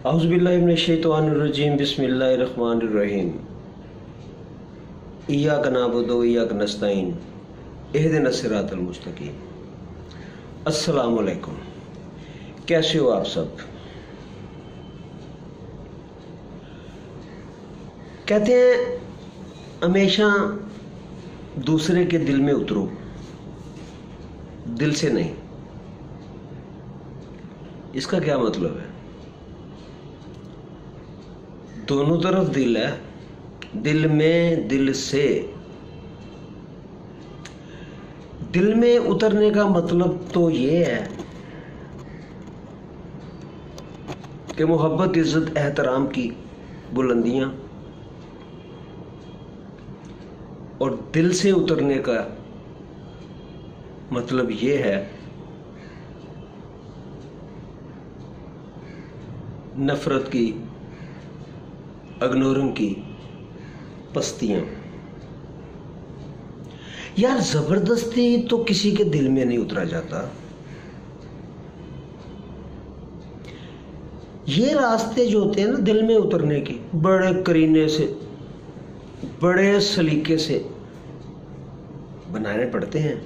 औज़ुबिल्लाहिमिनश्शैतानिर्रजीम बिस्मिल्लाहिर्रहमानिर्रहीम। इय्याका नअबुदु व इय्याका नस्तईन इहदिनस सिरातल मुस्तकीम। अस्सलाम वालेकुम, कैसे हो आप सब? कहते हैं हमेशा दूसरे के दिल में उतरो, दिल से नहीं। इसका क्या मतलब है? दोनों तरफ दिल है, दिल में दिल से। दिल में उतरने का मतलब तो ये है कि मोहब्बत, इज्जत, एहतराम की बुलंदियां, और दिल से उतरने का मतलब ये है नफरत की, इग्नोरिंग की पस्तियां। यार जबरदस्ती तो किसी के दिल में नहीं उतरा जाता। ये रास्ते जो होते हैं ना दिल में उतरने के, बड़े करीने से, बड़े सलीके से बनाने पड़ते हैं।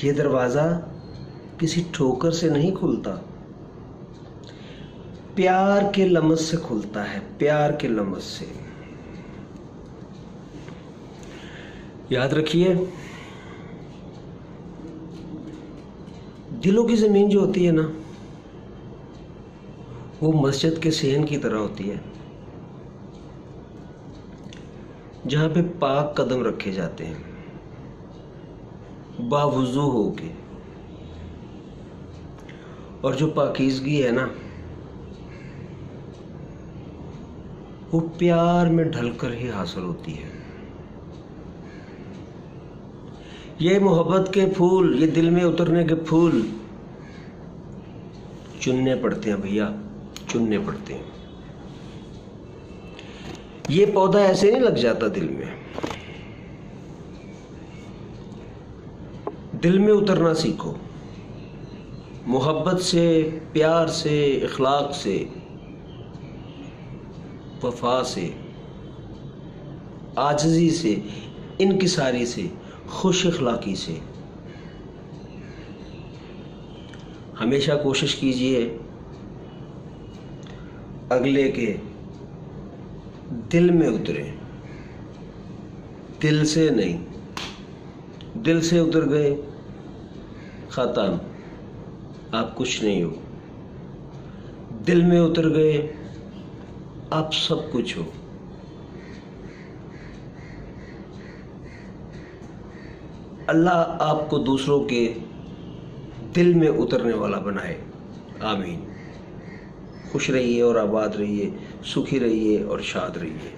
ये दरवाजा किसी ठोकर से नहीं खुलता, प्यार के लमस से खुलता है, प्यार के लमस से। याद रखिए, दिलों की जमीन जो होती है ना, वो मस्जिद के सहन की तरह होती है, जहां पे पाक कदम रखे जाते हैं बावुजू होके। और जो पाकीज़गी है ना, वो प्यार में ढलकर ही हासिल होती है। ये मोहब्बत के फूल, ये दिल में उतरने के फूल चुनने पड़ते हैं भैया, चुनने पड़ते हैं। ये पौधा ऐसे नहीं लग जाता दिल में। दिल में उतरना सीखो, मोहब्बत से, प्यार से, इखलाक से, वफा से, आजिज़ी से, इनकिसारी से, खुश अखलाकी से। हमेशा कोशिश कीजिए अगले के दिल में उतरे, दिल से नहीं। दिल से उतर गए, खत्म, आप कुछ नहीं हो। दिल में उतर गए, आप सब कुछ हो। अल्लाह आपको दूसरों के दिल में उतरने वाला बनाए। आमीन। खुश रहिए और आबाद रहिए, सुखी रहिए और शाद रहिए।